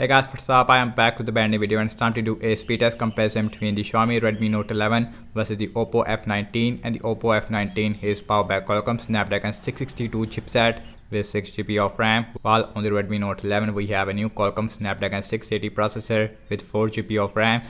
Hey guys, what's up? I am back with a brand new video and it's time to do a speed test comparison between the Xiaomi Redmi Note 11 versus the Oppo F19. And the Oppo F19 is powered by Qualcomm Snapdragon 662 chipset with 6GB of RAM, while on the Redmi Note 11 we have a new Qualcomm Snapdragon 680 processor with 4GB of RAM.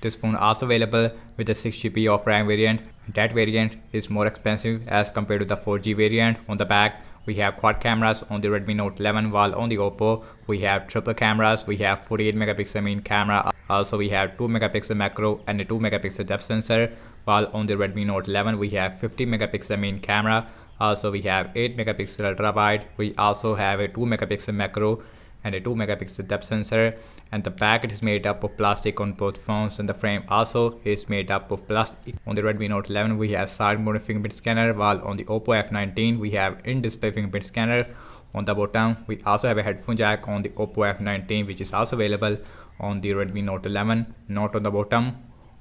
This phone also available with the 6GB of RAM variant. That variant is more expensive as compared to the 4G variant. On the back we have quad cameras on the Redmi Note 11, while on the Oppo we have triple cameras. We have 48 megapixel main camera, also we have 2 megapixel macro and a 2 megapixel depth sensor, while on the Redmi Note 11 we have 50 megapixel main camera, also we have 8 megapixel ultra wide. We also have a 2 megapixel macro and a 2 megapixel depth sensor, and the back is made up of plastic on both phones, and the frame also is made up of plastic. On the Redmi Note 11 we have side mounted fingerprint scanner, while on the Oppo F19 we have in-display fingerprint scanner. On the bottom we also have a headphone jack on the Oppo F19, which is also available on the Redmi Note 11, not on the bottom,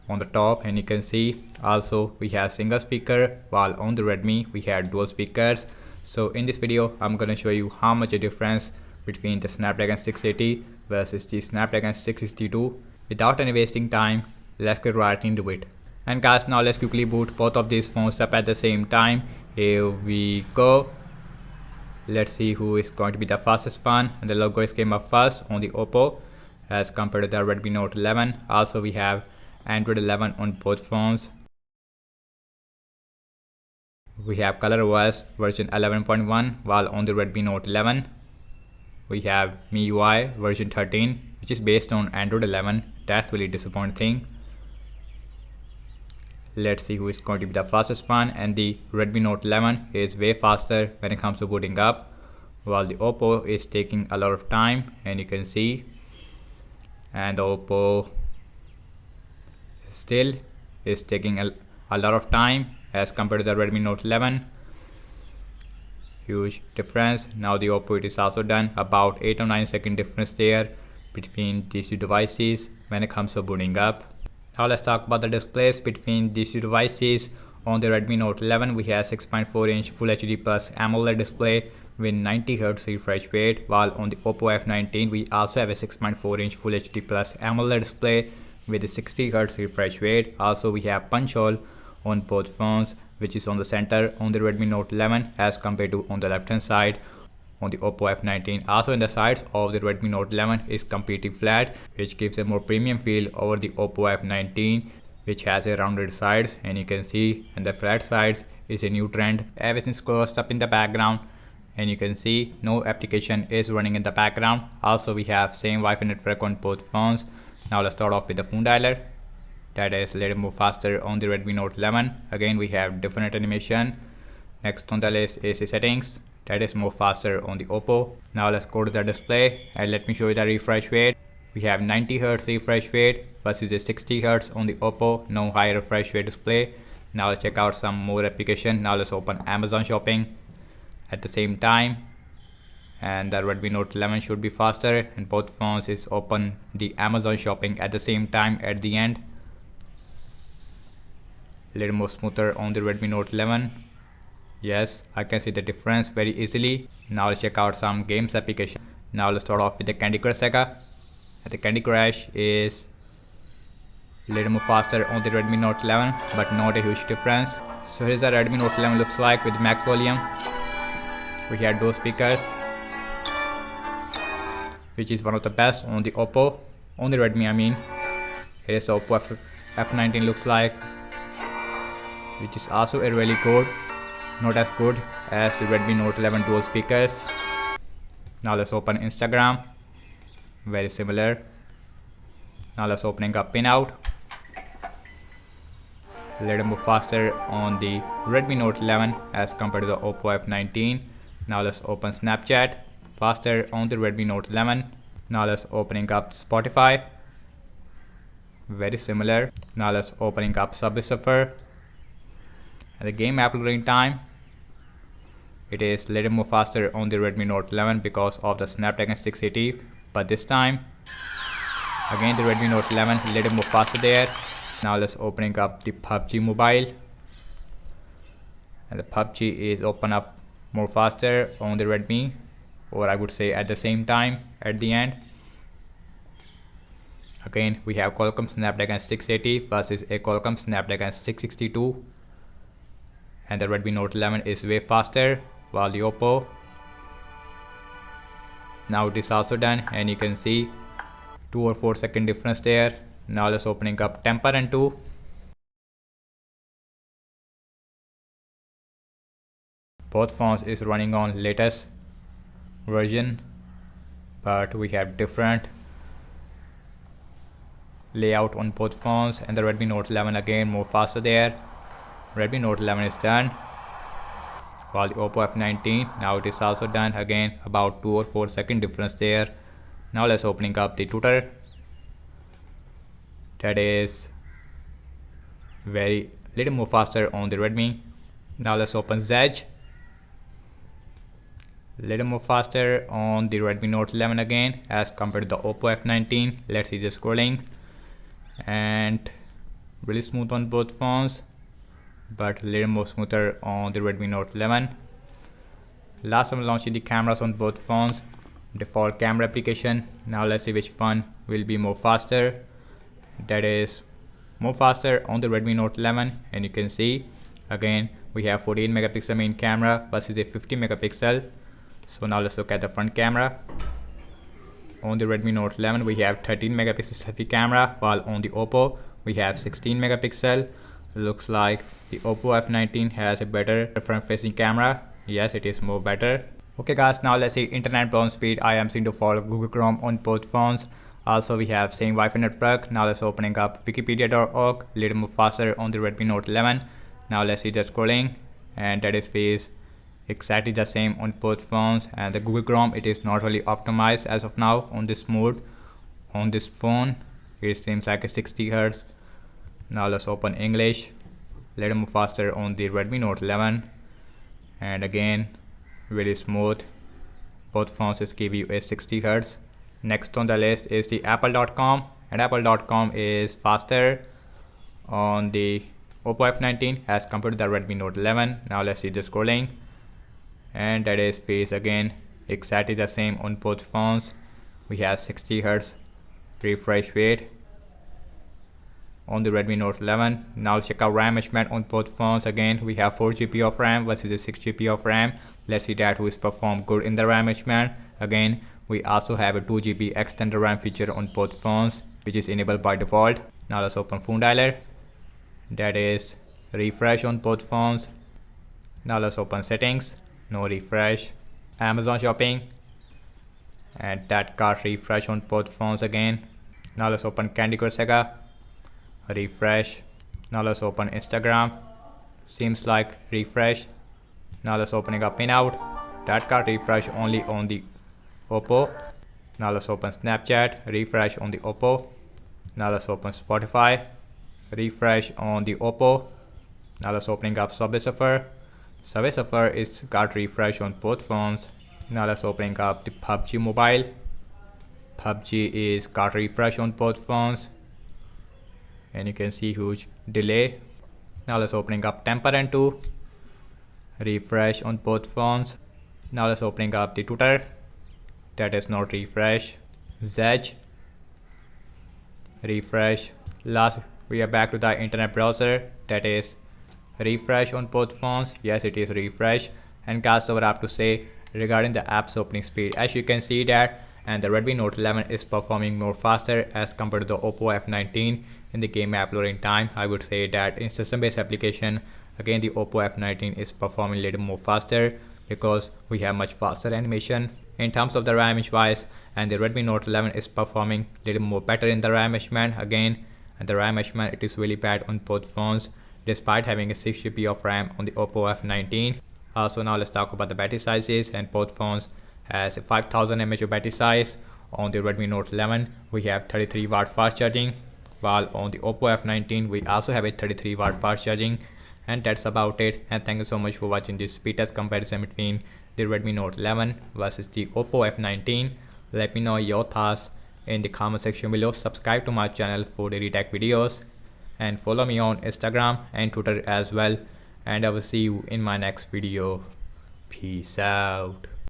on the top. And you can see also we have single speaker, while on the Redmi we have dual speakers. So in this video I'm gonna show you how much a difference between the Snapdragon 680 versus the Snapdragon 662. Without any wasting time, let's get right into it. And guys, now let's quickly boot both of these phones up at the same time. Here we go. Let's see who is going to be the fastest one. And the logo is came up first on the Oppo as compared to the Redmi Note 11. Also we have Android 11 on both phones. We have ColorOS version 11.1, while on the Redmi Note 11 we have MIUI version 13, which is based on Android 11. That's really disappointing. Let's see who is going to be the fastest one. And the Redmi Note 11 is way faster when it comes to booting up, while the Oppo is taking a lot of time, and you can see. And the Oppo still is taking a lot of time as compared to the Redmi Note 11. Huge difference. Now the Oppo, it is also done about 8 or 9 second difference there between these two devices when it comes to booting up. Now let's talk about the displays between these two devices. On the Redmi Note 11 we have 6.4 inch Full HD Plus AMOLED display with 90Hz refresh rate, while on the Oppo F19 we also have a 6.4 inch Full HD Plus AMOLED display with a 60Hz refresh rate. Also we have punch hole on both phones, which is on the center on the Redmi Note 11 as compared to on the left hand side on the Oppo F19. Also in the sides of the Redmi Note 11 is completely flat, which gives a more premium feel over the Oppo F19, which has a rounded sides, and you can see, and the flat sides is a new trend. Everything's closed up in the background, and you can see no application is running in the background. Also we have same Wi-Fi network on both phones. Now let's start off with the phone dialer. That is a little more faster on the Redmi Note 11. Again we have different animation. Next on the list is the settings. That is more faster on the Oppo. Now let's go to the display and let me show you the refresh rate. We have 90Hz refresh rate versus a 60Hz on the Oppo. No high refresh rate display. Now let's check out some more application. Now let's open Amazon Shopping at the same time, and the Redmi Note 11 should be faster, and both phones is open the Amazon Shopping at the same time at the end. A little more smoother on the Redmi Note 11. Yes, I can see the difference very easily. Now let's check out some games application. Now let's start off with the Candy Crush Saga. And the Candy Crush is a little more faster on the Redmi Note 11, but not a huge difference. So here's the Redmi Note 11 looks like with max volume. We have dual speakers, which is one of the best on the Oppo, on the Redmi I mean. Here's the Oppo F19 looks like, which is also a really good, not as good as the Redmi Note 11 dual speakers. Now let's open Instagram, very similar. Now let's opening up Pinout, a little more faster on the Redmi Note 11 as compared to the Oppo F19. Now let's open Snapchat, faster on the Redmi Note 11. Now let's opening up Spotify, very similar. Now let's opening up Subway Surfer. And the game app loading time, it is a little more faster on the Redmi Note 11 because of the Snapdragon 680, but this time again the Redmi Note 11 a little more faster there. Now let's opening up the PUBG Mobile, and the PUBG is open up more faster on the Redmi, or I would say at the same time at the end. Again, we have Qualcomm Snapdragon 680 versus a Qualcomm Snapdragon 662. And the Redmi Note 11 is way faster, while the Oppo, now it is also done, and you can see 2 or 4 second difference there. Now let's opening up Temper and 2. Both phones is running on latest version, but we have different layout on both phones. And the Redmi Note 11 again more faster there. Redmi Note 11 is done, while the Oppo F19, now it is also done. Again about 2 or 4 second difference there. Now let's opening up the Tutor. That is very little more faster on the Redmi. Now let's open Zedge. Little more faster on the Redmi Note 11 again as compared to the Oppo F19. Let's see the scrolling, and really smooth on both phones, but little more smoother on the Redmi Note 11. Last time launching the cameras on both phones, default camera application. Now let's see which one will be more faster. That is more faster on the Redmi Note 11, and you can see again we have 48 megapixel main camera versus a 50 megapixel. So now let's look at the front camera. On the Redmi Note 11 we have 13 megapixel selfie camera, while on the Oppo we have 16 megapixel. Looks like the Oppo F19 has a better front facing camera. Yes, it is more better. Okay guys, now let's see internet browse speed. I am seeing to follow Google Chrome on both phones. Also we have same Wi-Fi network. Now let's opening up wikipedia.org, little more faster on the Redmi Note 11. Now let's see the scrolling, and that is face exactly the same on both phones. And the Google Chrome, it is not really optimized as of now on this mode. On this phone it seems like a 60 Hz. Now let's open English, little more faster on the Redmi Note 11, and again really smooth. Both phones just give you a 60 Hz. Next on the list is the apple.com, and apple.com is faster on the Oppo F19 as compared to the Redmi Note 11. Now let's see the scrolling, and that is face again exactly the same on both phones. We have 60 Hz refresh rate on the Redmi Note 11. Now check out RAM management on both phones. Again we have 4 GB of RAM versus a 6 GB of RAM. Let's see that who is perform good in the RAM management. Again we also have a 2 GB extended RAM feature on both phones, which is enabled by default. Now let's open phone dialer. That is refresh on both phones. Now let's open settings, no refresh. Amazon shopping, and that got refresh on both phones again. Now let's open Candy Crush Saga, refresh. Now let's open Instagram, seems like refresh. Now let's opening up Pinout, that got refresh only on the Oppo. Now let's open Snapchat, refresh on the Oppo. Now let's open Spotify, refresh on the Oppo. Now let's opening up Subway Surfer. Subway Surfer is got refresh on both phones. Now let's opening up the PUBG Mobile. PUBG is got refresh on both phones, and you can see huge delay. Now let's opening up Temper and 2, refresh on both phones. Now let's opening up the Tutor, that is not refresh. Zedge, refresh. Last we are back to the internet browser, that is refresh on both phones. Yes, it is refresh. And guys, so what I have to say regarding the app's opening speed, as you can see that, and the Redmi Note 11 is performing more faster as compared to the Oppo F19 in the game app loading time. I would say that in system based application, again the Oppo F19 is performing a little more faster because we have much faster animation. In terms of the RAM wise, and the Redmi Note 11 is performing a little more better in the RAM management again, and the RAM management it is really bad on both phones despite having a 6 GB of RAM on the Oppo F19. So now let's talk about the battery sizes, and both phones has a 5000 mAh of battery size. On the Redmi Note 11 we have 33 watt fast charging, while on the Oppo F19 we also have a 33 watt fast charging. And that's about it, and thank you so much for watching this speed test comparison between the Redmi Note 11 versus the Oppo F19. Let me know your thoughts in the comment section below. Subscribe to my channel for daily tech videos, and follow me on Instagram and Twitter as well, and I will see you in my next video. Peace out.